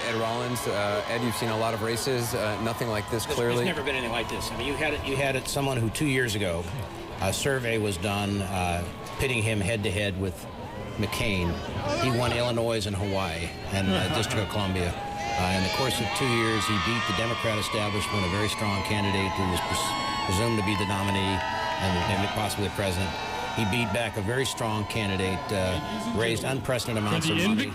Ed Rollins. Ed, you've seen a lot of races, nothing like this clearly. There's never been anything like this. I mean, you had it someone who 2 years ago, a survey was done pitting him head-to-head with McCain. He won Illinois and Hawaii and District of Columbia. In the course of 2 years, he beat the Democrat establishment, a very strong candidate who was presumed to be the nominee and possibly the president. He beat back a very strong candidate, raised unprecedented amounts of money.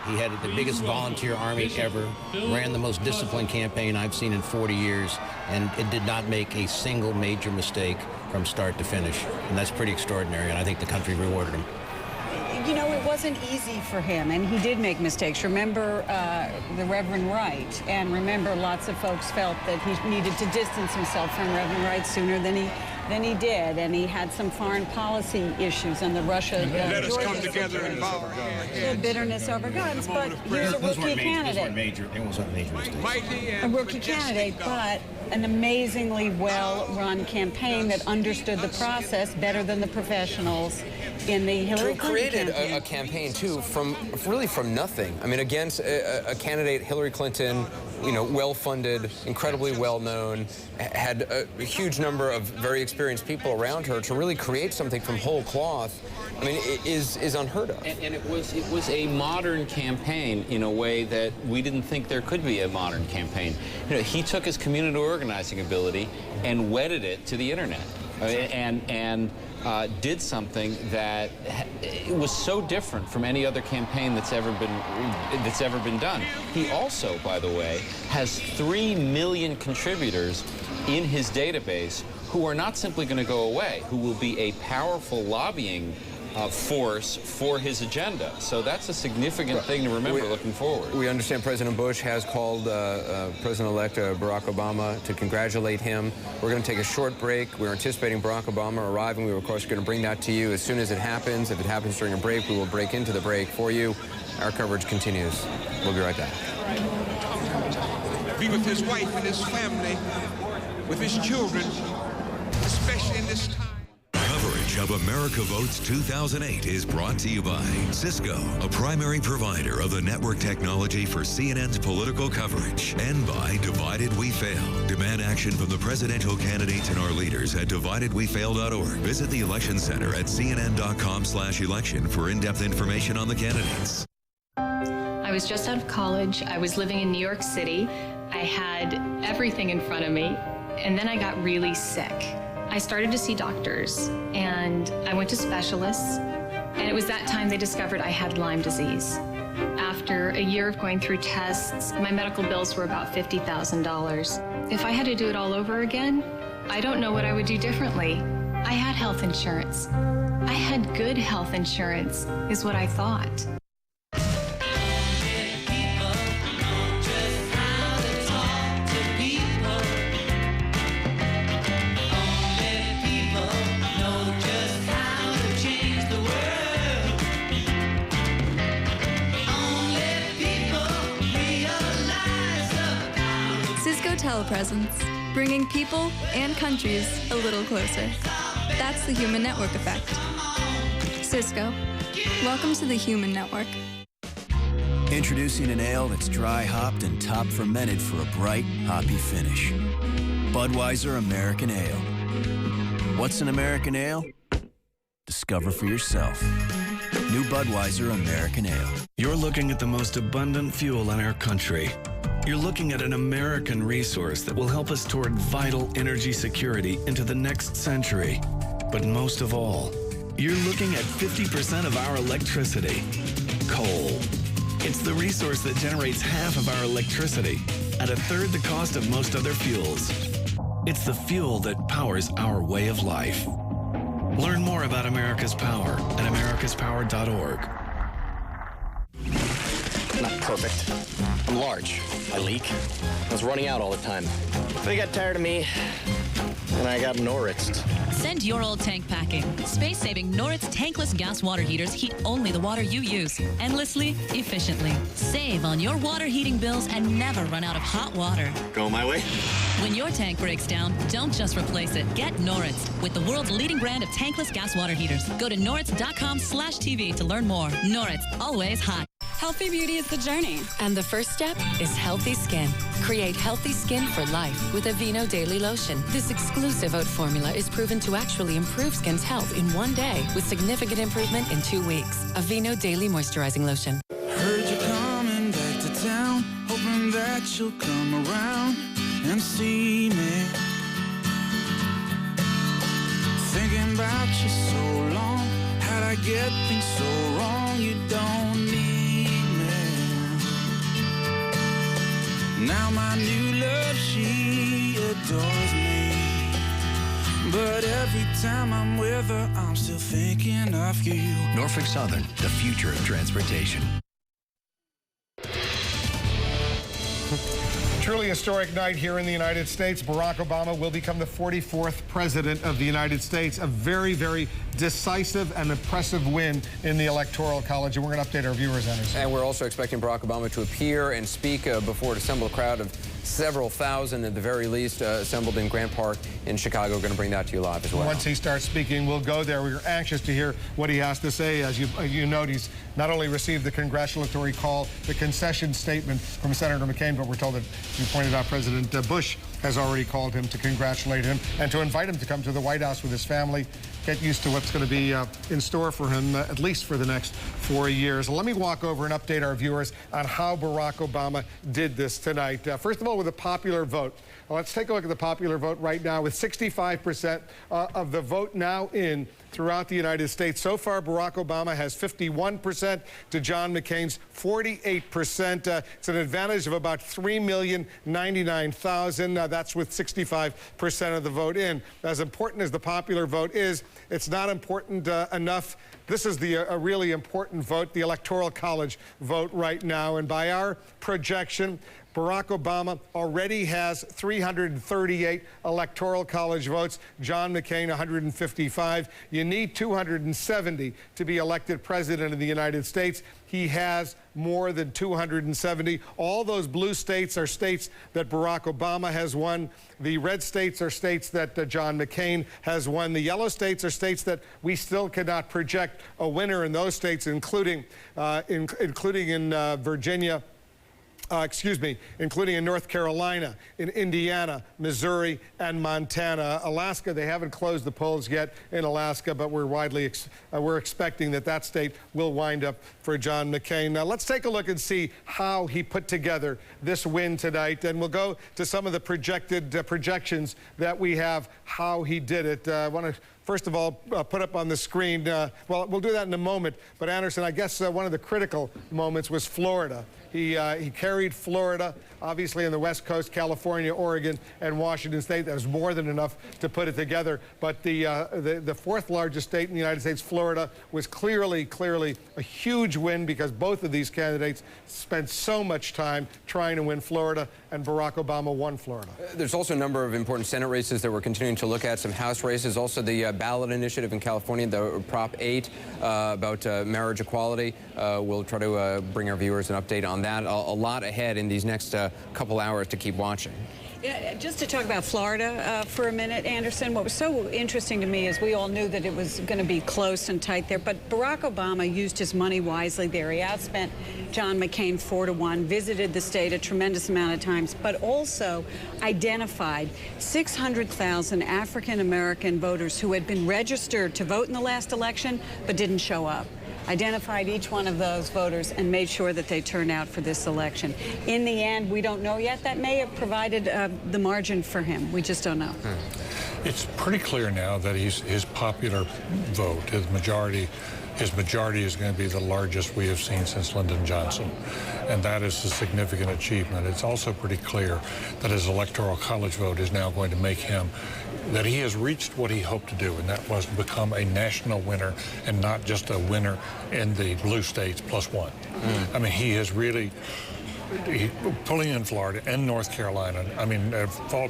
He had the biggest volunteer army ever, ran the most disciplined campaign I've seen in 40 years, and it did not make a single major mistake from start to finish. And that's pretty extraordinary, and I think the country rewarded him. You know, it wasn't easy for him, and he did make mistakes. Remember the Reverend Wright, and remember lots of folks felt that he needed to distance himself from Reverend Wright sooner than he did, and he had some foreign policy issues and the Russia. Let us come together and bow our heads. Bitterness over guns, but here's a rookie candidate. It wasn't major mistakes. A rookie candidate, but an amazingly well-run campaign that understood the process better than the professionals in the Hillary Clinton created campaign. a campaign too from nothing. I mean, against a candidate, Hillary Clinton, you know, well-funded, incredibly well-known, had a huge number of very experienced people around her to really create something from whole cloth. I mean, it is unheard of. And it was a modern campaign in a way that we didn't think there could be a modern campaign. You know, he took his community organizing ability and wedded it to the internet, and did something that was so different from any other campaign that's ever been done. He also, by the way, has 3 million contributors in his database who are not simply going to go away, who will be a powerful lobbying force for his agenda. So that's a significant thing to remember looking forward. We understand President Bush has called President-elect Barack Obama to congratulate him. We're going to take a short break. We're anticipating Barack Obama arriving. We were, of course, going to bring that to you as soon as it happens. If it happens during a break, we will break into the break for you. Our coverage continues. We'll be right back. Be with his wife and his family, with his children, especially in this time. Coverage of America Votes 2008 is brought to you by Cisco, a primary provider of the network technology for CNN's political coverage, and by Divided We Fail. Demand action from the presidential candidates and our leaders at dividedwefail.org. Visit the Election Center at cnn.com/election for in-depth information on the candidates. I was just out of college. I was living in New York City. I had everything in front of me, and then I got really sick. I started to see doctors, and I went to specialists, and it was that time they discovered I had Lyme disease. After a year of going through tests, my medical bills were about $50,000. If I had to do it all over again, I don't know what I would do differently. I had health insurance. I had good health insurance, is what I thought. Telepresence, bringing people and countries a little closer. That's the Human Network effect. Cisco, welcome to the Human Network. Introducing an ale that's dry hopped and top fermented for a bright, hoppy finish. Budweiser American Ale. What's an American Ale? Discover for yourself. New Budweiser American Ale. You're looking at the most abundant fuel in our country. You're looking at an American resource that will help us toward vital energy security into the next century. But most of all, you're looking at 50% of our electricity, coal. It's the resource that generates half of our electricity at a third the cost of most other fuels. It's the fuel that powers our way of life. Learn more about America's Power at americaspower.org. Not perfect. I'm large. I leak. I was running out all the time. They got tired of me, and I got Norritzed. Send your old tank packing. Space-saving Norritz tankless gas water heaters heat only the water you use, endlessly, efficiently. Save on your water heating bills and never run out of hot water. Go my way. When your tank breaks down, don't just replace it. Get Norritz with the world's leading brand of tankless gas water heaters. Go to norritz.com/TV to learn more. Norritz, always hot. Healthy beauty is the journey. And the first step is healthy skin. Create healthy skin for life with Aveeno Daily Lotion. This exclusive oat formula is proven to actually improve skin's health in 1 day with significant improvement in 2 weeks. Aveeno Daily Moisturizing Lotion. Heard you coming back to town, hoping that you'll come around and see me. Thinking about you so long, how'd I get things so wrong? You don't need me. Now my new love, she adores me. But every time I'm with her, I'm still thinking of you. Norfolk Southern, the future of transportation. Truly historic night here in the United States. Barack Obama will become the 44th president of the United States. A very, very decisive and impressive win in the Electoral College. And we're going to update our viewers, Anderson. And we're also expecting Barack Obama to appear and speak before an assembled crowd of several thousand, at the very least, assembled in Grant Park in Chicago. We're going to bring that to you live as well. Once he starts speaking, we'll go there. We're anxious to hear what he has to say. As you note, he's not only received the congratulatory call, the concession statement from Senator McCain, but we're told that, you pointed out, President Bush has already called him to congratulate him and to invite him to come to the White House with his family, get used to what's going to be in store for him, at least for the next 4 years. Let me walk over and update our viewers on how Barack Obama did this tonight. First of all, with a popular vote. Let's take a look at the popular vote right now, with 65% of the vote now in throughout the United States. So far, Barack Obama has 51% to John McCain's 48%. It's an advantage of about 3,099,000. That's with 65% of the vote in. As important as the popular vote is, it's not important enough. This is a really important vote, the Electoral College vote right now. And by our projection, Barack Obama already has 338 Electoral College votes. John McCain, 155. You need 270 to be elected president of the United States. He has more than 270. All those blue states are states that Barack Obama has won. The red states are states that John McCain has won. The yellow states are states that we still cannot project a winner in those states, including in Virginia. Including in North Carolina, in Indiana, Missouri, and Montana. Alaska, they haven't closed the polls yet in Alaska, but we're expecting that state will wind up for John McCain. Now, let's take a look and see how he put together this win tonight, and we'll go to some of the projections that we have, how he did it. I want to first of all put up on the screen, well, we'll do that in a moment, but Anderson, I guess one of the critical moments was Florida. He carried Florida, obviously on the West Coast, California, Oregon, and Washington State. That was more than enough to put it together. But the fourth largest state in the United States, Florida, was clearly a huge win because both of these candidates spent so much time trying to win Florida, and Barack Obama won Florida. There's also a number of important Senate races that we're continuing to look at, some House races, also the ballot initiative in California, the Prop 8 about marriage equality. We'll try to bring our viewers an update on that. A lot ahead in these next couple hours to keep watching. Yeah, just to talk about Florida for a minute, Anderson, what was so interesting to me is we all knew that it was going to be close and tight there, but Barack Obama used his money wisely there. He outspent John McCain 4-1, visited the state a tremendous amount of times, but also identified 600,000 African-American voters who had been registered to vote in the last election but didn't show up. Identified each one of those voters and made sure that they turned out for this election. In the end, we don't know yet. That may have provided the margin for him. We just don't know. It's pretty clear now that his popular vote, his majority is going to be the largest we have seen since Lyndon Johnson, and that is a significant achievement. It's also pretty clear that his Electoral College vote is now going to make him, that he has reached what he hoped to do, and that was to become a national winner and not just a winner in the blue states plus one. I mean, he has really, pulling in Florida and North Carolina,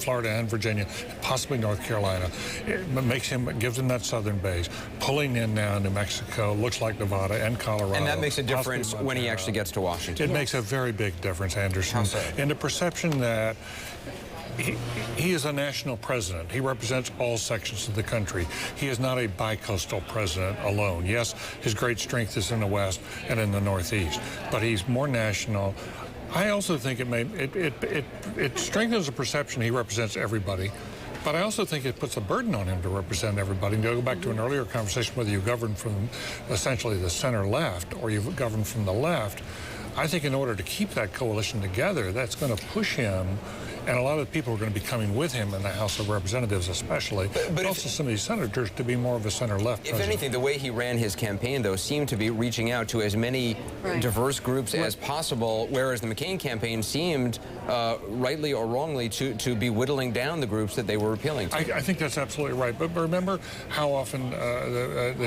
Florida and Virginia, possibly North Carolina, it gives him that southern base. Pulling in now New Mexico, looks like Nevada and Colorado. And that makes a difference when he actually gets to Washington. It makes a very big difference, Anderson. In the perception that he is a national president. He represents all sections of the country. He is not a bi-coastal president alone. Yes, his great strength is in the West and in the Northeast, but he's more national. I also think it strengthens the perception he represents everybody. But I also think it puts a burden on him to represent everybody. And to go back to an earlier conversation, whether you govern from essentially the center left or you govern from the left, I think in order to keep that coalition together, that's going to push him, and a lot of the people are going to be coming with him in the House of Representatives especially, but also some of these senators to be more of a center-left president. If anything, the way he ran his campaign, though, seemed to be reaching out to as many diverse groups as possible, whereas the McCain campaign seemed, rightly or wrongly, to be whittling down the groups that they were appealing to. I think that's absolutely right. But remember how often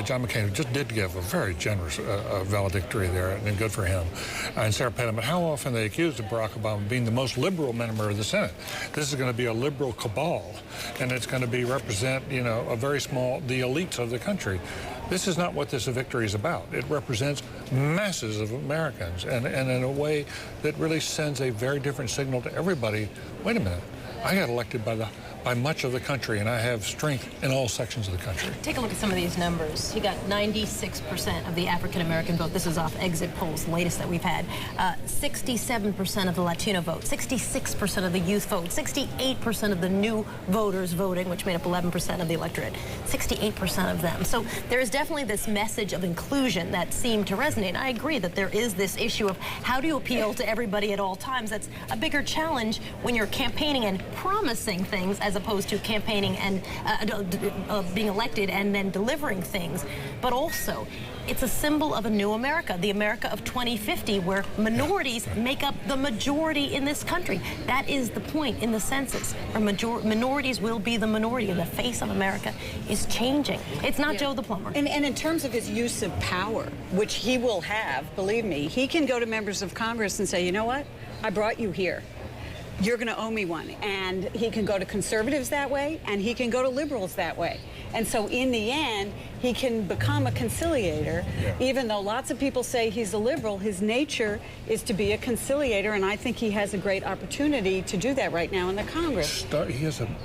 John McCain just did give a very generous valedictory there, and good for him, and Sarah Palin, but how often they accused of Barack Obama of being the most liberal member of the Senate. This is going to be a liberal cabal, and it's going to be represent, you know, a very small, the elites of the country. This is not what this victory is about. It represents masses of Americans, and in a way that really sends a very different signal to everybody. Wait a minute, I got elected by much of the country, and I have strength in all sections of the country. Take a look at some of these numbers. He got 96% of the African-American vote. This is off exit polls, the latest that we've had. 67% of the Latino vote, 66% of the youth vote, 68% of the new voters voting, which made up 11% of the electorate, 68% of them. So there is definitely this message of inclusion that seemed to resonate. I agree that there is this issue of how do you appeal to everybody at all times. That's a bigger challenge when you're campaigning and promising things as opposed to campaigning and being elected and then delivering things. But also, it's a symbol of a new America, the America of 2050, where minorities make up the majority in this country. That is the point in the census, where minorities will be the minority, and the face of America is changing. It's not Joe the plumber. And in terms of his use of power, which he will have, believe me, he can go to members of Congress and say, you know what, I brought you here. You're going to owe me one. And he can go to conservatives that way, and he can go to liberals that way. And so in the end, he can become a conciliator, even though lots of people say he's a liberal. His nature is to be a conciliator, and I think he has a great opportunity to do that right now in the Congress. He has an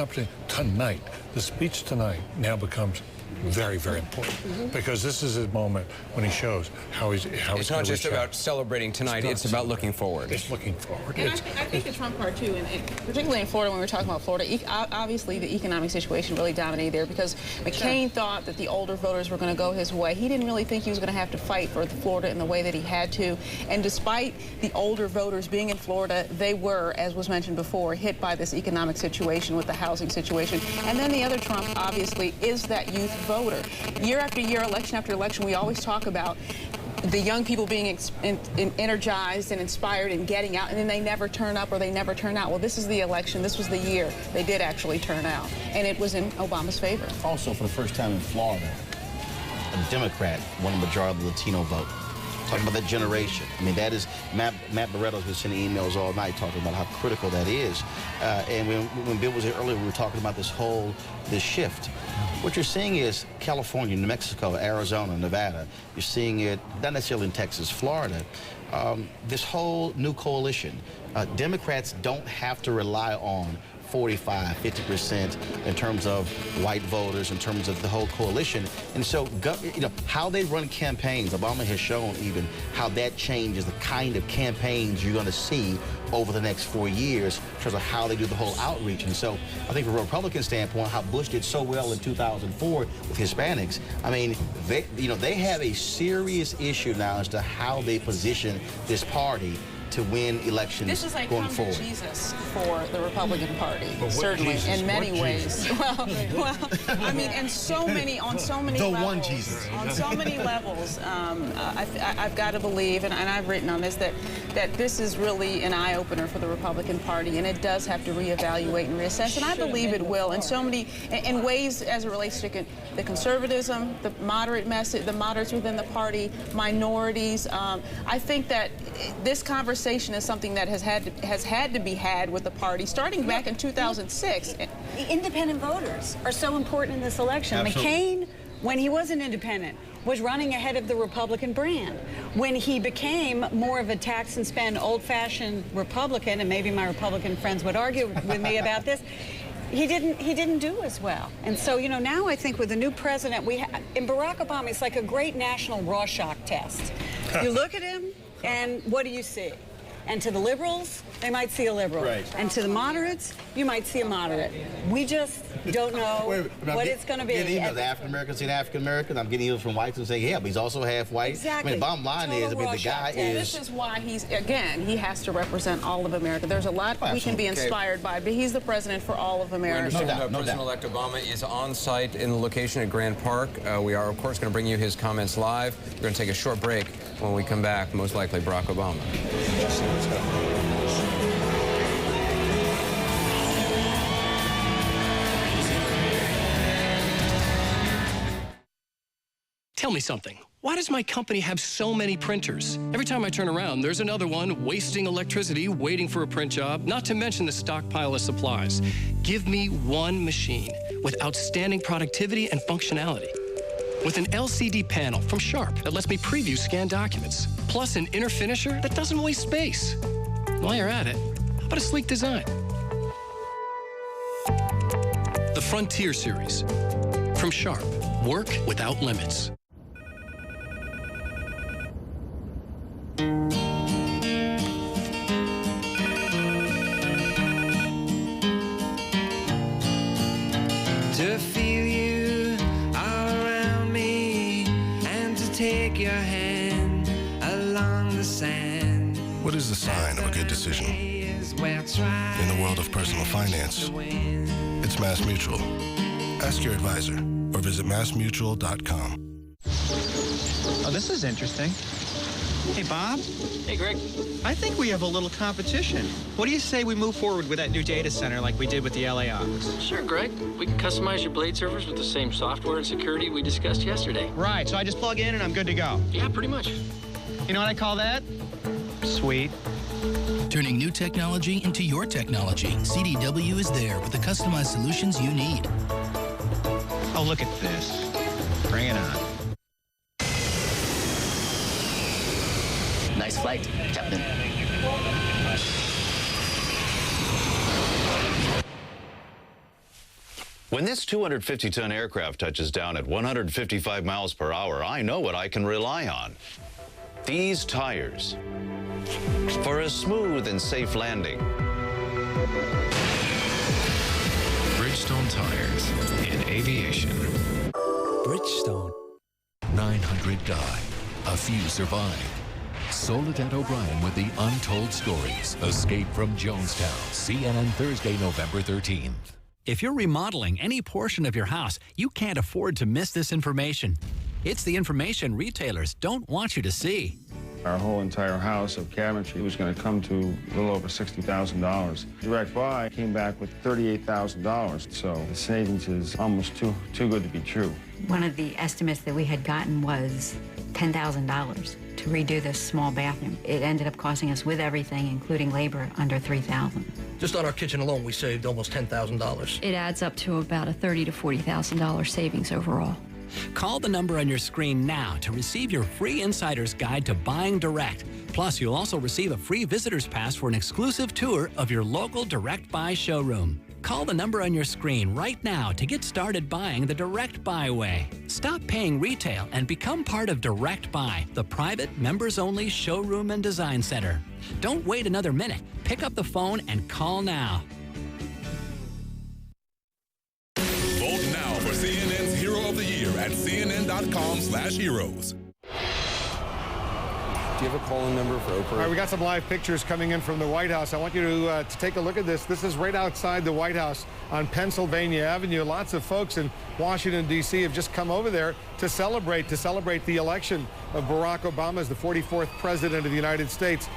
opportunity tonight. The speech tonight now becomes very, very important, because this is his moment when he shows how he's it's not just about celebrating tonight, it's about looking forward. It's looking forward. And I think the Trump part, too, and particularly in Florida, when we're talking about Florida, obviously the economic situation really dominated there, because McCain thought that the older voters were going to go his way. He didn't really think he was going to have to fight for Florida in the way that he had to. And despite the older voters being in Florida, they were, as was mentioned before, hit by this economic situation with the housing situation. And then the other Trump, obviously, is that youth voter. Year after year, election after election, we always talk about the young people being energized and inspired and getting out, and then they never turn up or they never turn out. Well, this is the election. This was the year they did actually turn out, and it was in Obama's favor. Also, for the first time in Florida, a Democrat won a majority of the Latino vote. Talking about that generation. I mean, that is, Matt Barretto's been sending emails all night talking about how critical that is. And when Bill was here earlier, we were talking about this shift. What you're seeing is California, New Mexico, Arizona, Nevada. You're seeing it, not necessarily in Texas, Florida. This whole new coalition, Democrats don't have to rely on 45, 50% in terms of white voters, in terms of the whole coalition. And so, you know, how they run campaigns, Obama has shown even how that changes the kind of campaigns you're going to see over the next 4 years in terms of how they do the whole outreach. And so I think from a Republican standpoint, how Bush did so well in 2004 with Hispanics, I mean, they have a serious issue now as to how they position this party to win elections this is like going forward. Jesus for the Republican Party, certainly in many ways. Well, I mean, on so many levels, Jesus. On so many levels, I've got to believe, and I've written on this, that this is really an eye-opener for the Republican Party, and it does have to reevaluate and reassess, and I believe it will in so many in ways as it relates to the conservatism, the moderate message, the moderates within the party, minorities. I think that this conversation is something that has had to be had with the party starting back in 2006. The independent voters are so important in this election. Absolutely. McCain, when he was an independent, was running ahead of the Republican brand. When he became more of a tax and spend, old-fashioned Republican, and maybe my Republican friends would argue with me about this, he didn't do as well. And so, you know, now I think with the new president, in Barack Obama, it's like a great national Rorschach test. You look at him, and what do you see? And to the liberals, they might see a liberal. Right. And to the moderates, you might see a moderate. We just don't know what it's going to be. Getting emails, the African American saying African American. I'm getting emails from whites who say, yeah, but he's also half white. Exactly. I mean, the bottom line is, the guy is. This is why he has to represent all of America. There's a lot we can be inspired by, but he's the president for all of America. We understand President-elect Obama is on site in the location at Grant Park. We are, of course, going to bring you his comments live. We're going to take a short break. When we come back, most likely Barack Obama. Tell me something. Why does my company have so many printers? Every time I turn around, there's another one wasting electricity, waiting for a print job, not to mention the stockpile of supplies. Give me one machine with outstanding productivity and functionality. With an LCD panel from Sharp that lets me preview scanned documents, plus an inner finisher that doesn't waste space. While you're at it, how about a sleek design? The Frontier series. From Sharp. Work without limits. To feel you all around me and to take your hand along the sand. What is the sign of a good decision? In the world of personal finance, it's Mass Mutual. Ask your advisor or visit massmutual.com. Oh, this is interesting. Hey, Bob. Hey, Greg. I think we have a little competition. What do you say we move forward with that new data center like we did with the LA office? Sure, Greg. We can customize your Blade servers with the same software and security we discussed yesterday. Right, so I just plug in and I'm good to go. Yeah, pretty much. You know what I call that? Sweet. Turning new technology into your technology. CDW is there with the customized solutions you need. Oh, look at this. Bring it on. Nice flight, Captain. When this 250-ton aircraft touches down at 155 miles per hour, I know what I can rely on. These tires. For a smooth and safe landing. Bridgestone tires in aviation. Bridgestone. 900 died. A few survived. Soledad O'Brien with the untold stories. Escape from Jonestown. CNN Thursday, November 13th. If you're remodeling any portion of your house, you can't afford to miss this information. It's the information retailers don't want you to see. Our whole entire house of cabinetry was going to come to a little over $60,000. Direct Buy came back with $38,000, so the savings is almost too good to be true. One of the estimates that we had gotten was $10,000 to redo this small bathroom. It ended up costing us, with everything, including labor, under $3,000. Just on our kitchen alone, we saved almost $10,000. It adds up to about a $30,000 to $40,000 savings overall. Call the number on your screen now to receive your free insider's guide to buying direct. Plus, you'll also receive a free visitor's pass for an exclusive tour of your local Direct Buy showroom. Call the number on your screen right now to get started buying the Direct Buy way. Stop paying retail and become part of Direct Buy, the private, members-only showroom and design center. Don't wait another minute. Pick up the phone and call now. Vote now for CNN's Hero of the Year at cnn.com/heroes. Do you have a call-in number for Oprah? All right, we got some live pictures coming in from the White House. I want you to take a look at this. This is right outside the White House on Pennsylvania Avenue. Lots of folks in Washington, D.C. have just come over there to celebrate the election of Barack Obama as the 44th president of the United States.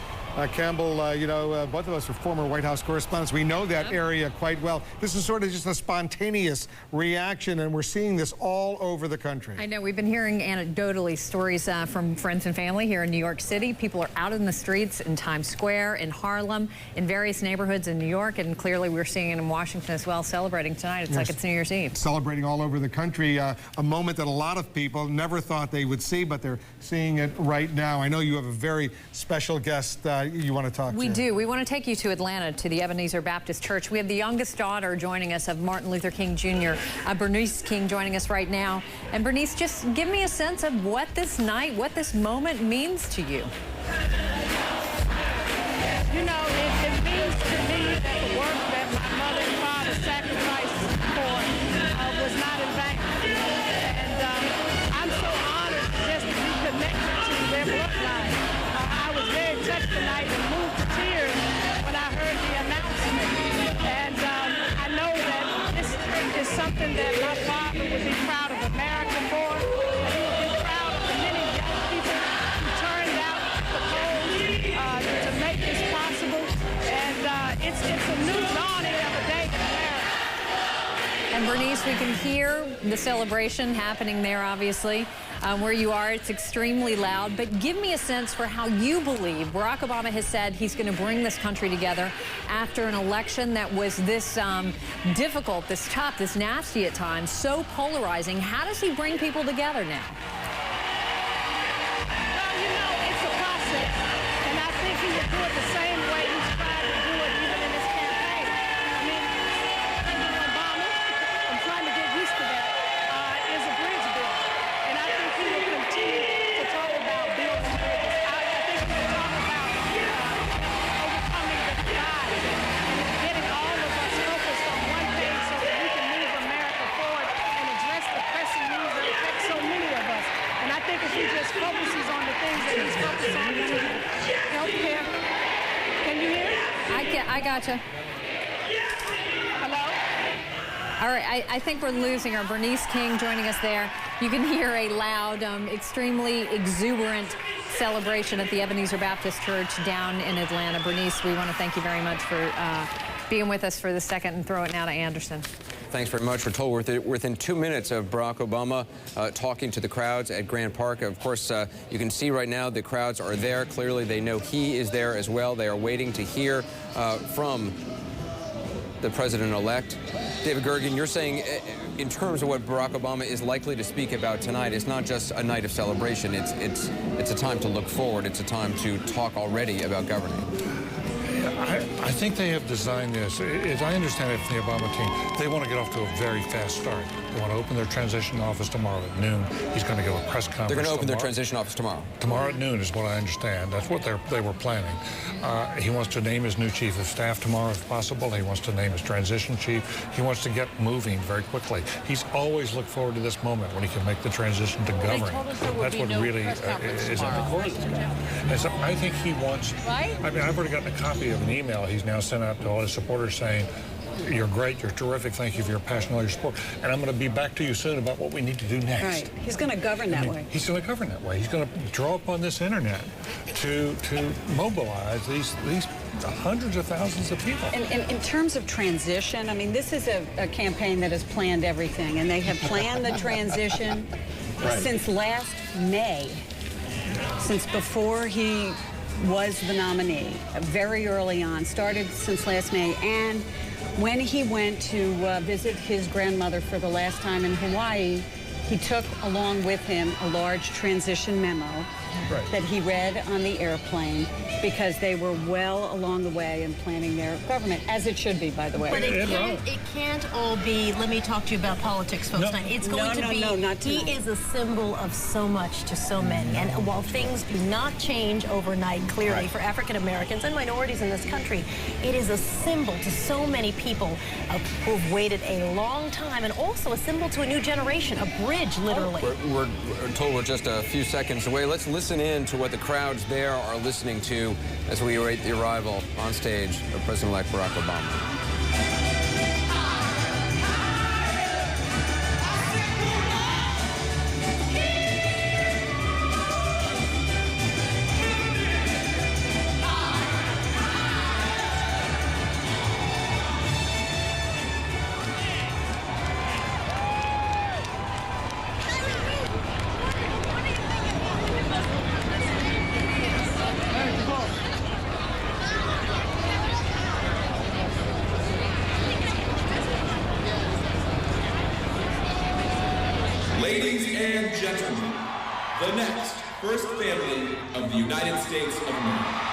Campbell, you know, both of us are former White House correspondents. We know that area quite well. This is sort of just a spontaneous reaction, and we're seeing this all over the country. I know. We've been hearing anecdotally stories from friends and family here in New York City. People are out in the streets in Times Square, in Harlem, in various neighborhoods in New York, and clearly we're seeing it in Washington as well, celebrating tonight. It's like it's New Year's Eve. Celebrating all over the country, a moment that a lot of people never thought they would see, but they're seeing it right now. I know you have a very special guest you want to talk to. We do. We want to take you to Atlanta, to the Ebenezer Baptist Church. We have the youngest daughter joining us of Martin Luther King Jr., Bernice King, joining us right now. And Bernice, just give me a sense of what this night, what this moment means to you. You know, it means to me that the work that my mother and father sacrificed for was not in vain. And I'm so honored just to be connected to their bloodline. I was very touched tonight and moved to tears when I heard the announcement. And I know that this is something that my father would be proud of America for. He would be proud of the many young people who turned out the polls to make this possible. And it's a new dawning of a day in America. And Bernice, we can hear the celebration happening there, obviously. Where you are, it's extremely loud. But give me a sense for how you believe Barack Obama has said he's going to bring this country together after an election that was this difficult, this tough, this nasty at times, so polarizing. How does he bring people together now? Well, you know, it's a process. And I think he will do it the same way he's tried to do it even in his campaign. I mean, President Obama, I'm trying to get used to that, is a bridge builder. And I think he will continue to talk about building bridges. I think he will talk about overcoming the divide and getting all of us focused on one page so that we can move America forward and address the pressing needs that affect so many of us. And I think if he just focuses on the things that he's focused on, healthcare. Can you hear? I gotcha. Hello? All right, I think we're losing our Bernice King joining us there. You can hear a loud, extremely exuberant celebration at the Ebenezer Baptist Church down in Atlanta. Bernice, we want to thank you very much for being with us for the second, and throw it now to Anderson. Thanks very much. We're told we're within 2 minutes of Barack Obama talking to the crowds at Grant Park. Of course, you can see right now the crowds are there. Clearly, they know he is there as well. They are waiting to hear from the president-elect. David Gergen, you're saying in terms of what Barack Obama is likely to speak about tonight, it's not just a night of celebration. It's a time to look forward. It's a time to talk already about governing. I think they have designed this, as I understand it from the Obama team, they want to get off to a very fast start. They want to open their transition office tomorrow at noon. He's going to give a press conference. They're going to open their transition office tomorrow? Tomorrow at noon is what I understand. That's what they were planning. He wants to name his new chief of staff tomorrow if possible. He wants to name his transition chief. He wants to get moving very quickly. He's always looked forward to this moment when he can make the transition to govern. That's what really is important. And so I think he wants, I mean, I've already gotten a copy of an email he's now sent out to all his supporters saying, you're great, you're terrific, thank you for your passion, all your support, and I'm going to be back to you soon about what we need to do next. Right. He's going to govern that way. He's going to govern that way. He's going to draw upon this internet to mobilize these hundreds of thousands of people. And in terms of transition, I mean, this is a campaign that has planned everything, and they have planned the transition since last May, since before he was the nominee, very early on, started since last May. And when he went to visit his grandmother for the last time in Hawaii, he took along with him a large transition memo that he read on the airplane, because they were well along the way in planning their government, as it should be, by the way. But it can't all be, let me talk to you about politics, folks. Tonight. It's going to be, not tonight. He is a symbol of so much to so many. And while things do not change overnight, clearly, for African Americans and minorities in this country, it is a symbol to so many people who've waited a long time, and also a symbol to a new generation, a bridge, literally. We're told we're just a few seconds away. Let's listen in to what the crowds there are listening to as we await the arrival on stage of President-elect Barack Obama. and gentlemen, the next First Family of the United States of America.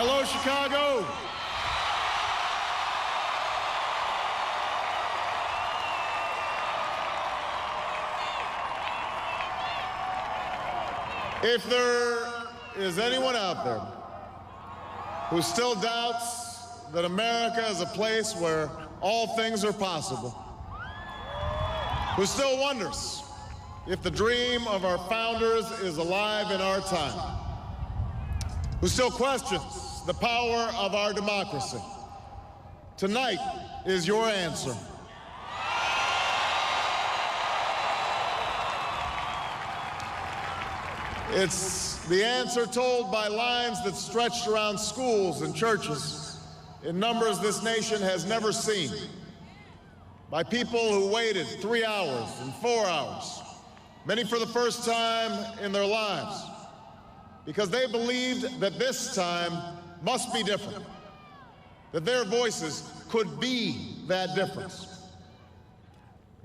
Hello, Chicago. If there is anyone out there who still doubts that America is a place where all things are possible, who still wonders if the dream of our founders is alive in our time, who still questions the power of our democracy, tonight is your answer. It's the answer told by lines that stretched around schools and churches in numbers this nation has never seen, by people who waited 3 hours and 4 hours, many for the first time in their lives, because they believed that this time must be different, that their voices could be that difference.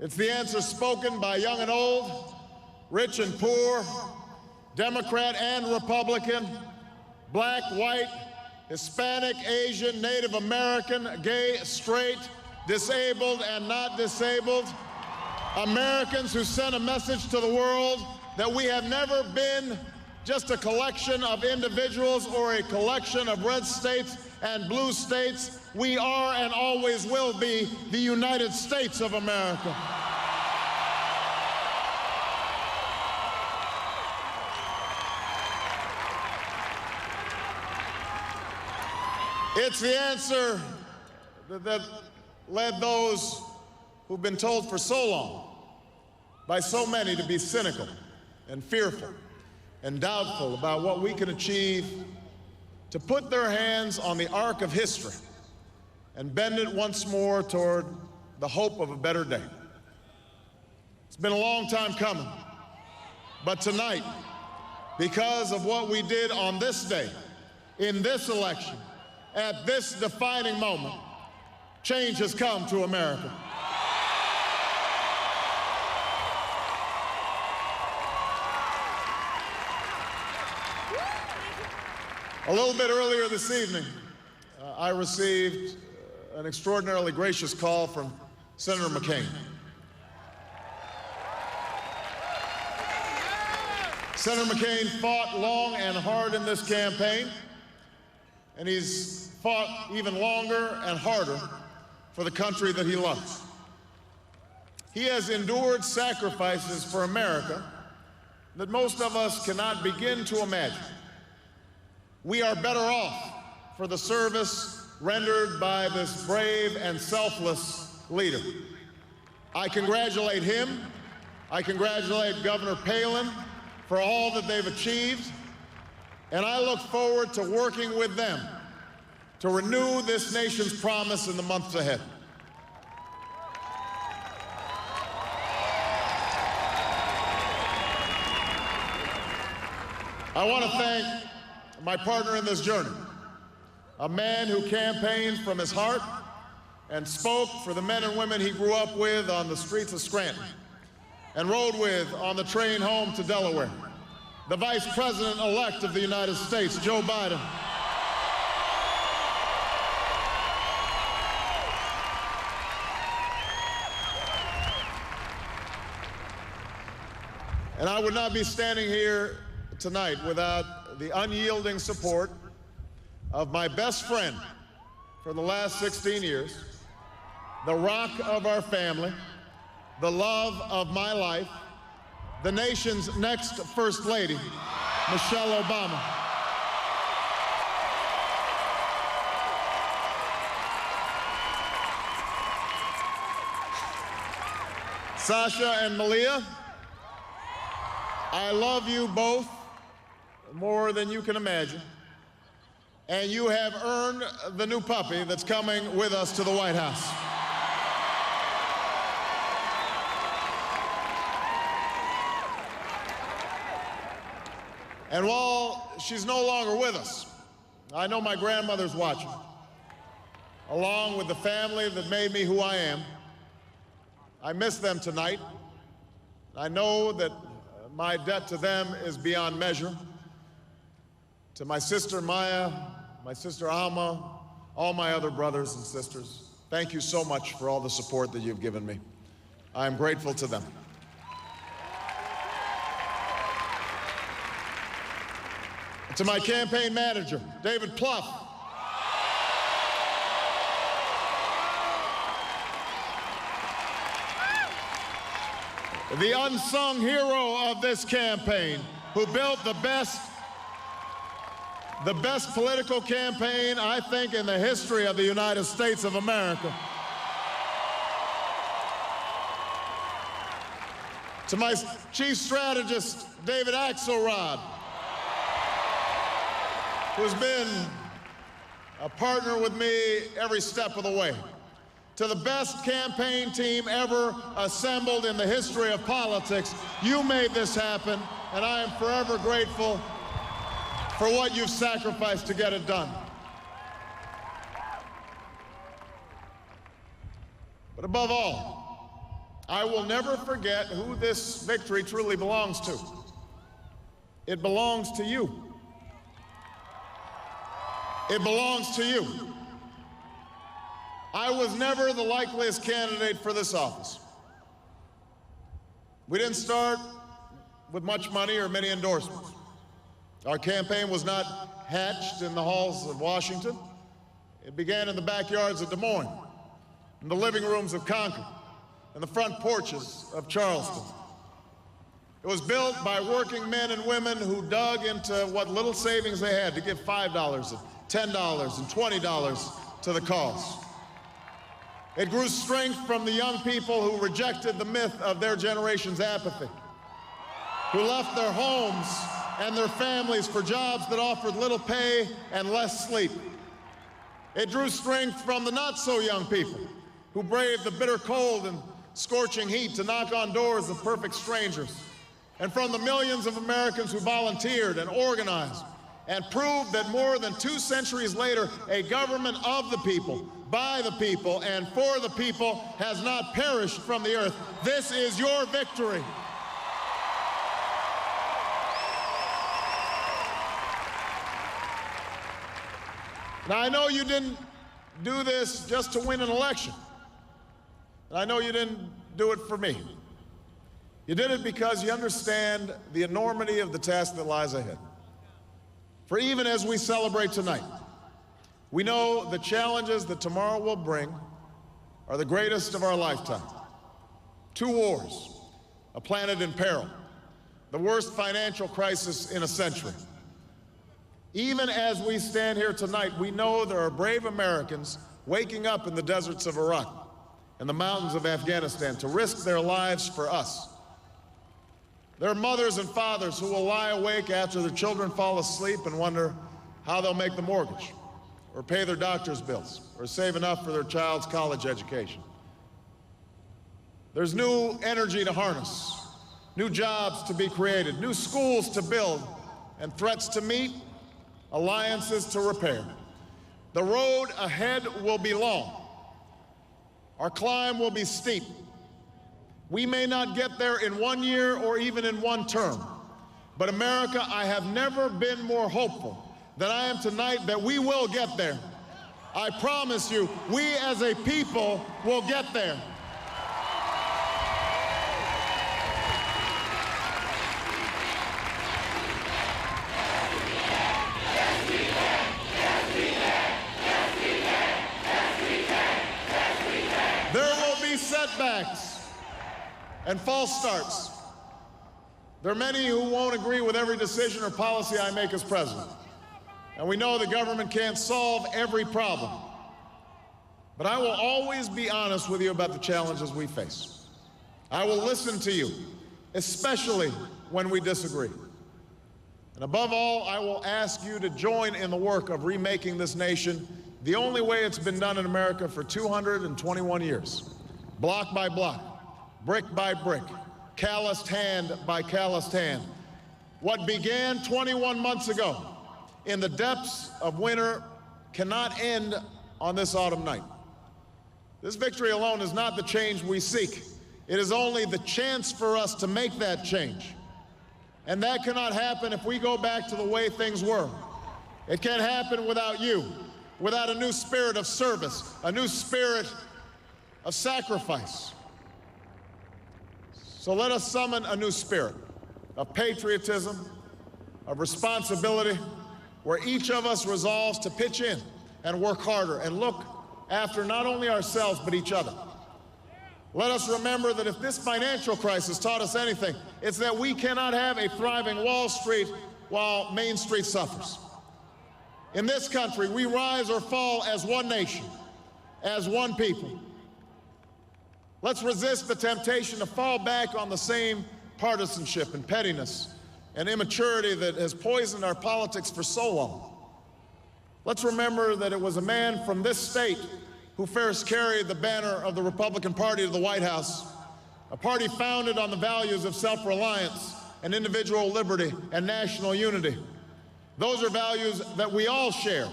It's the answer spoken by young and old, rich and poor, Democrat and Republican, black, white, Hispanic, Asian, Native American, gay, straight, disabled and not disabled, Americans who sent a message to the world that we have never been just a collection of individuals or a collection of red states and blue states. We are and always will be the United States of America. It's the answer that led those who've been told for so long by so many to be cynical and fearful and doubtful about what we can achieve, to put their hands on the arc of history and bend it once more toward the hope of a better day. It's been a long time coming, but tonight, because of what we did on this day, in this election, at this defining moment, change has come to America. A little bit earlier this evening, I received an extraordinarily gracious call from Senator McCain. Senator McCain fought long and hard in this campaign, and he's fought even longer and harder for the country that he loves. He has endured sacrifices for America that most of us cannot begin to imagine. We are better off for the service rendered by this brave and selfless leader. I congratulate him. I congratulate Governor Palin for all that they've achieved, and I look forward to working with them to renew this nation's promise in the months ahead. I want to thank my partner in this journey, a man who campaigned from his heart and spoke for the men and women he grew up with on the streets of Scranton and rode with on the train home to Delaware, the Vice President-elect of the United States, Joe Biden. And I would not be standing here tonight without the unyielding support of my best friend for the last 16 years, the rock of our family, the love of my life, the nation's next First Lady, Michelle Obama. Sasha and Malia, I love you both more than you can imagine, and you have earned the new puppy that's coming with us to the White House. And while she's no longer with us, I know my grandmother's watching, along with the family that made me who I am. I miss them tonight. I know that my debt to them is beyond measure. To my sister Maya, my sister Alma, all my other brothers and sisters, thank you so much for all the support that you've given me. I am grateful to them. To my campaign manager, David Plouffe, the unsung hero of this campaign, who built the best political campaign, I think, in the history of the United States of America. To my chief strategist, David Axelrod, who's been a partner with me every step of the way. To the best campaign team ever assembled in the history of politics, you made this happen, and I am forever grateful for what you've sacrificed to get it done. But above all, I will never forget who this victory truly belongs to. It belongs to you. It belongs to you. I was never the likeliest candidate for this office. We didn't start with much money or many endorsements. Our campaign was not hatched in the halls of Washington. It began in the backyards of Des Moines, in the living rooms of Concord, and the front porches of Charleston. It was built by working men and women who dug into what little savings they had to give $5 and $10 and $20 to the cause. It grew strength from the young people who rejected the myth of their generation's apathy, who left their homes and their families for jobs that offered little pay and less sleep. It drew strength from the not-so-young people who braved the bitter cold and scorching heat to knock on doors of perfect strangers, and from the millions of Americans who volunteered and organized and proved that more than 2 centuries later, a government of the people, by the people, and for the people has not perished from the earth. This is your victory. Now, I know you didn't do this just to win an election. And I know you didn't do it for me. You did it because you understand the enormity of the task that lies ahead. For even as we celebrate tonight, we know the challenges that tomorrow will bring are the greatest of our lifetime. 2 wars, a planet in peril, the worst financial crisis in a century. Even as we stand here tonight, we know there are brave Americans waking up in the deserts of Iraq and the mountains of Afghanistan to risk their lives for us. There are mothers and fathers who will lie awake after their children fall asleep and wonder how they'll make the mortgage, or pay their doctor's bills, or save enough for their child's college education. There's new energy to harness, new jobs to be created, new schools to build, and threats to meet, alliances to repair. The road ahead will be long. Our climb will be steep. We may not get there in 1 year or even in one term. But America, I have never been more hopeful than I am tonight that we will get there. I promise you, we as a people will get there. There will be setbacks and false starts. There are many who won't agree with every decision or policy I make as president. And we know the government can't solve every problem. But I will always be honest with you about the challenges we face. I will listen to you, especially when we disagree. And above all, I will ask you to join in the work of remaking this nation the only way it's been done in America for 221 years. Block by block, brick by brick, calloused hand by calloused hand. What began 21 months ago in the depths of winter cannot end on this autumn night. This victory alone is not the change we seek. It is only the chance for us to make that change. And that cannot happen if we go back to the way things were. It can't happen without you, without a new spirit of service, a new spirit of sacrifice. So let us summon a new spirit of patriotism, of responsibility, where each of us resolves to pitch in and work harder and look after not only ourselves but each other. Let us remember that if this financial crisis taught us anything, it's that we cannot have a thriving Wall Street while Main Street suffers. In this country, we rise or fall as one nation, as one people. Let's resist the temptation to fall back on the same partisanship and pettiness and immaturity that has poisoned our politics for so long. Let's remember that it was a man from this state who first carried the banner of the Republican Party to the White House, a party founded on the values of self-reliance and individual liberty and national unity. Those are values that we all share.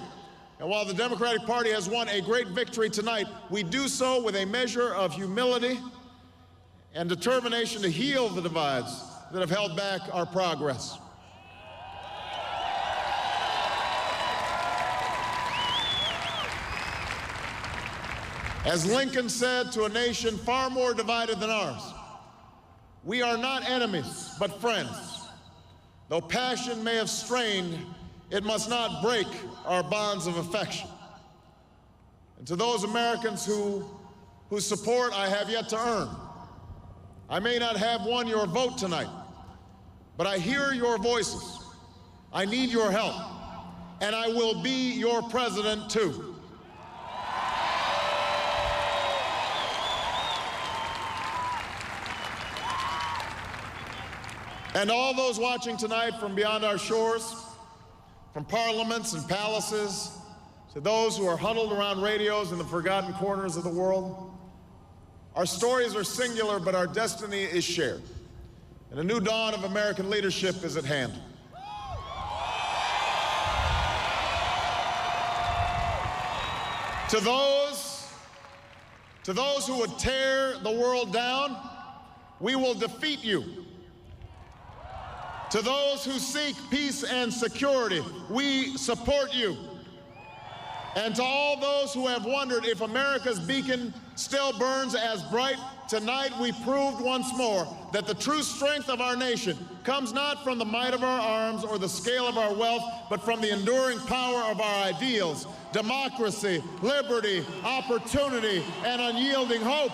And while the Democratic Party has won a great victory tonight, we do so with a measure of humility and determination to heal the divides that have held back our progress. As Lincoln said to a nation far more divided than ours, we are not enemies, but friends. Though passion may have strained, it must not break our bonds of affection. And to those Americans whose support I have yet to earn, I may not have won your vote tonight, but I hear your voices. I need your help, and I will be your president too. And all those watching tonight from beyond our shores, from parliaments and palaces, to those who are huddled around radios in the forgotten corners of the world, our stories are singular, but our destiny is shared. And a new dawn of American leadership is at hand. To those who would tear the world down, we will defeat you. To those who seek peace and security, we support you. And to all those who have wondered if America's beacon still burns as bright, tonight we proved once more that the true strength of our nation comes not from the might of our arms or the scale of our wealth, but from the enduring power of our ideals: democracy, liberty, opportunity, and unyielding hope.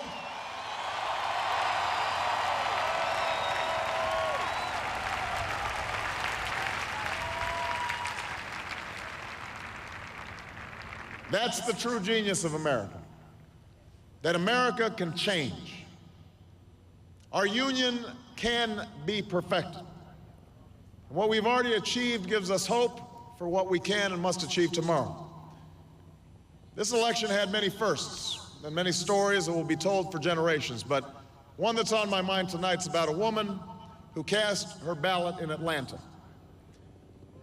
That's the true genius of America, that America can change. Our union can be perfected. What we've already achieved gives us hope for what we can and must achieve tomorrow. This election had many firsts and many stories that will be told for generations, but one that's on my mind tonight is about a woman who cast her ballot in Atlanta.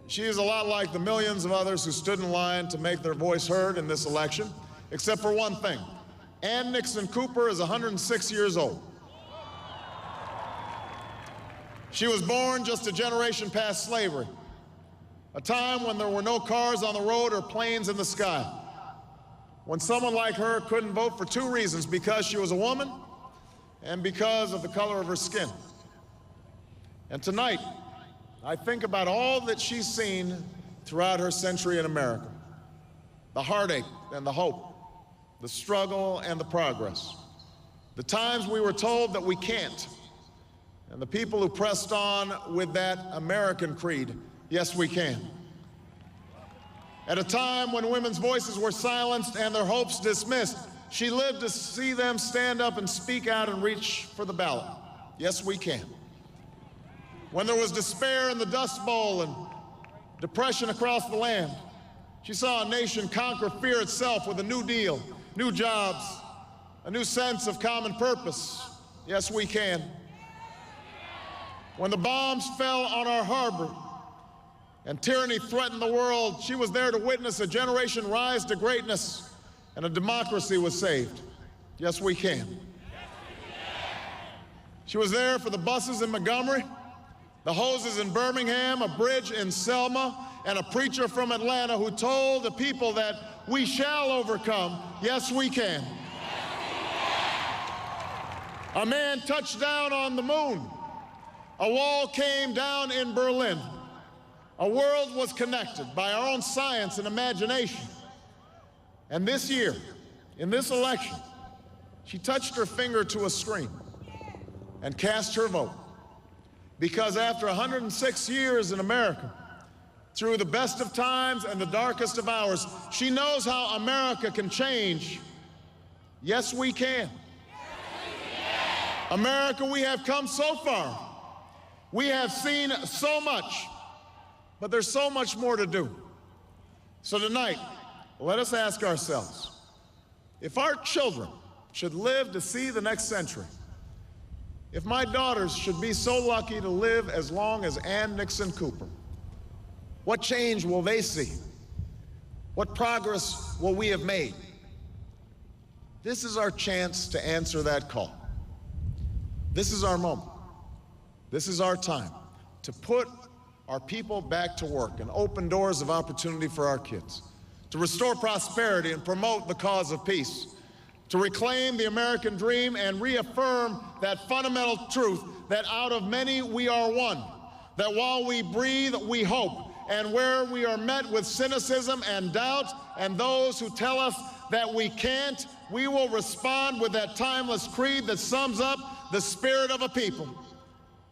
She is a lot like the millions of others who stood in line to make their voice heard in this election, except for one thing. Ann Nixon Cooper is 106 years old. She was born just a generation past slavery, a time when there were no cars on the road or planes in the sky, when someone like her couldn't vote for two reasons: because she was a woman and because of the color of her skin. And tonight, I think about all that she's seen throughout her century in America: the heartache and the hope, the struggle and the progress, the times we were told that we can't, and the people who pressed on with that American creed: yes, we can. At a time when women's voices were silenced and their hopes dismissed, she lived to see them stand up and speak out and reach for the ballot: yes, we can. When there was despair in the Dust Bowl and depression across the land, she saw a nation conquer fear itself with a New Deal, new jobs, a new sense of common purpose: yes, we can. When the bombs fell on our harbor and tyranny threatened the world, she was there to witness a generation rise to greatness and a democracy was saved: yes, we can. She was there for the buses in Montgomery, the hoses in Birmingham, a bridge in Selma, and a preacher from Atlanta who told the people that we shall overcome: yes, we can. A man touched down on the moon. A wall came down in Berlin. A world was connected by our own science and imagination. And this year, in this election, she touched her finger to a screen and cast her vote. Because after 106 years in America, through the best of times and the darkest of hours, she knows how America can change. Yes, we can. America, we have come so far. We have seen so much, but there's so much more to do. So tonight, let us ask ourselves, if our children should live to see the next century, if my daughters should be so lucky to live as long as Ann Nixon Cooper, what change will they see? What progress will we have made? This is our chance to answer that call. This is our moment. This is our time to put our people back to work and open doors of opportunity for our kids, to restore prosperity and promote the cause of peace, to reclaim the American dream and reaffirm that fundamental truth that out of many we are one, that while we breathe, we hope, and where we are met with cynicism and doubt and those who tell us that we can't, we will respond with that timeless creed that sums up the spirit of a people.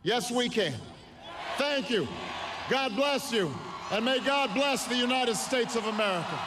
Yes, we can. Thank you. God bless you, and may God bless the United States of America.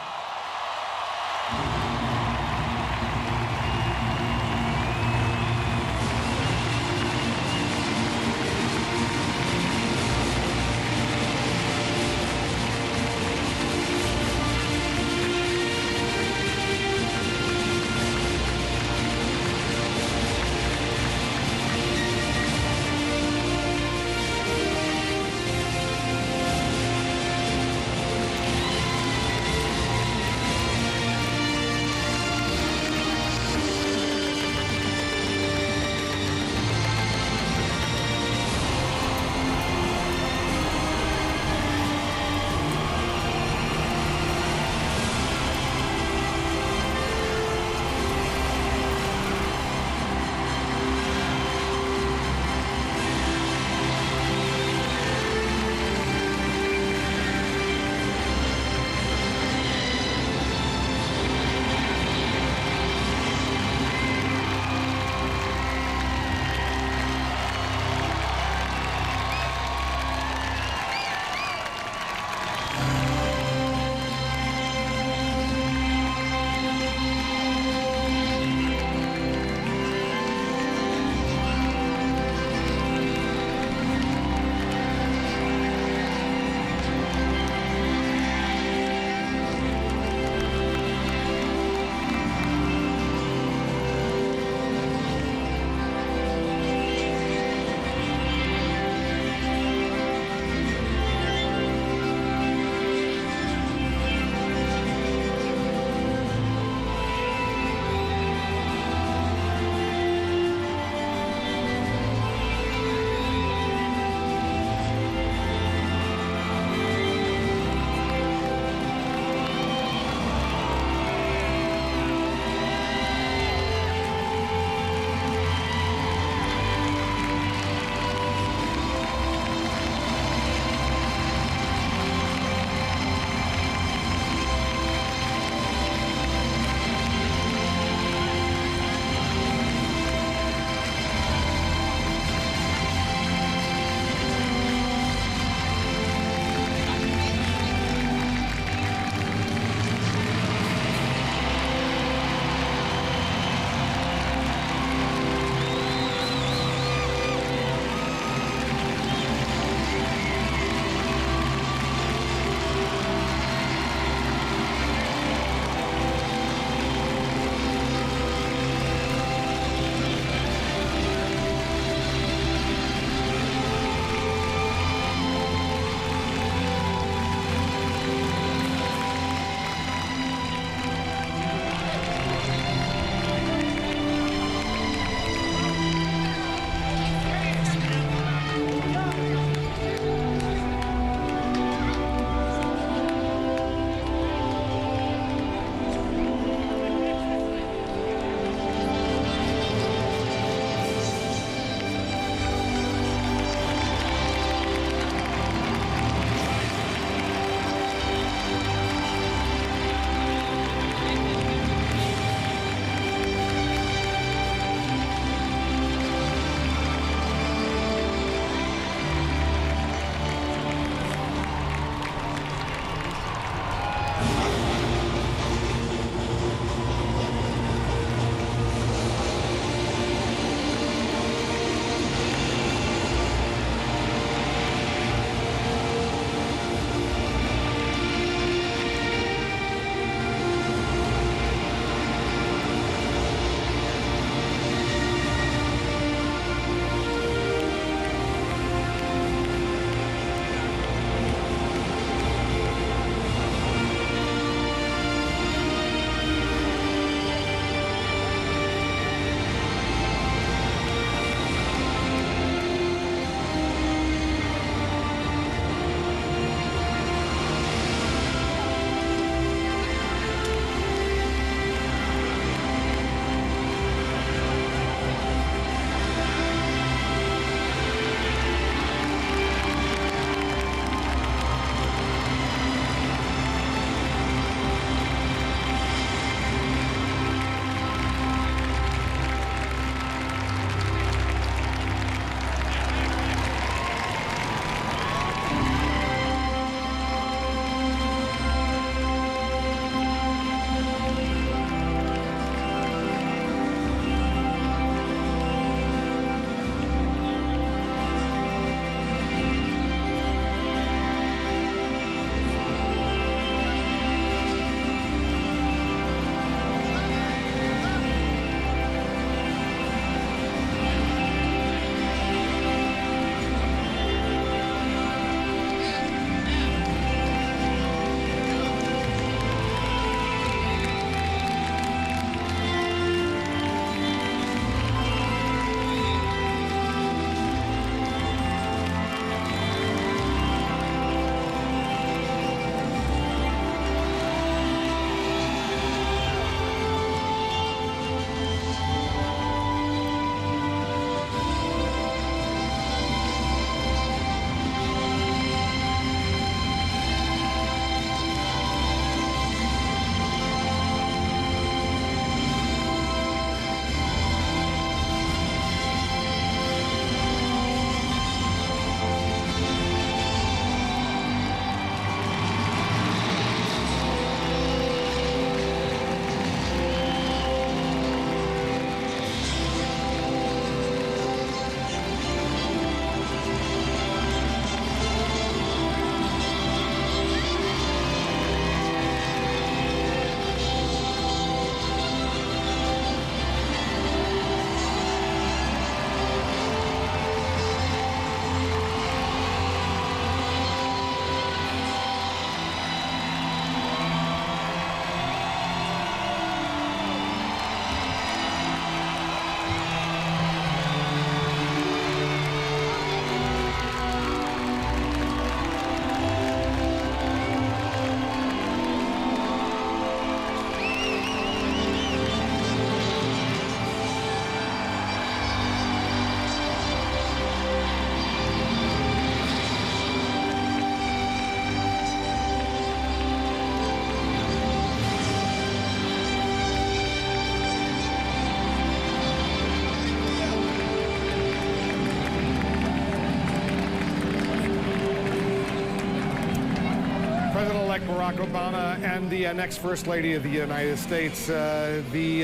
President-elect Barack Obama and the next First Lady of the United States. He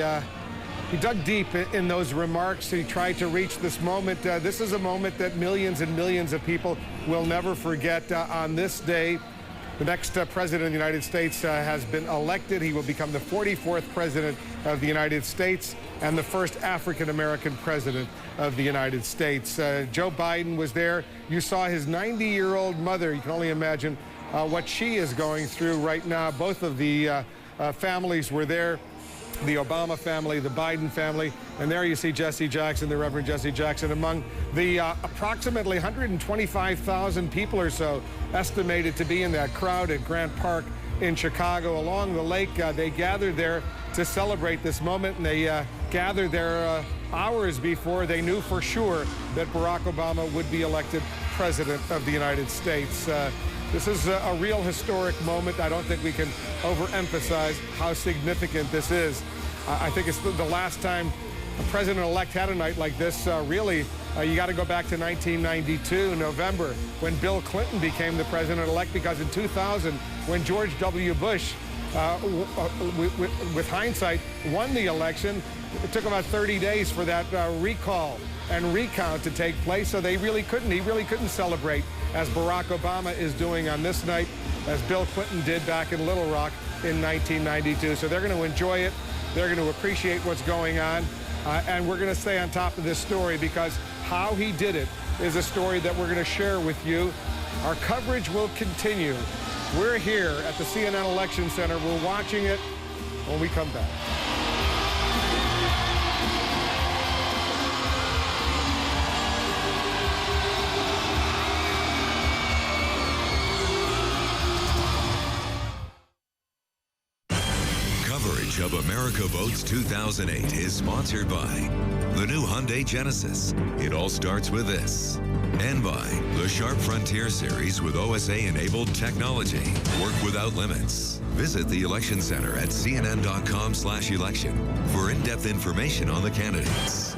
dug deep in those remarks. He tried to reach this moment. This is a moment that millions and millions of people will never forget. On this day, the next president of the United States has been elected. He will become the 44th president of the United States and the first African-American president of the United States. Joe Biden was there. You saw his 90-year-old mother. You can only imagine what she is going through right now. Both of the families were there. The Obama family, the Biden family, and there you see Jesse Jackson, the Reverend Jesse Jackson, among the approximately 125,000 people or so estimated to be in that crowd at Grant Park in Chicago. Along the lake, they gathered there to celebrate this moment, and they gathered there hours before they knew for sure that Barack Obama would be elected President of the United States. This is a real historic moment. I don't think we can overemphasize how significant this is. I think it's the last time a president-elect had a night like this. Really, you got to go back to 1992, November, when Bill Clinton became the president-elect, because in 2000, when George W. Bush, with hindsight, won the election, it took about 30 days for that recall and recount to take place, so he really couldn't celebrate as Barack Obama is doing on this night, as Bill Clinton did back in Little Rock in 1992. So they're going to enjoy it. They're going to appreciate what's going on. And we're going to stay on top of this story, because how he did it is a story that we're going to share with you. Our coverage will continue. We're here at the CNN Election Center. We're watching it when we come back. Of America Votes 2008 is sponsored by the new Hyundai Genesis. It all starts with this. And by the Sharp Frontier series with OSA-enabled technology. Work without limits. Visit the Election Center at cnn.com/election for in-depth information on the candidates.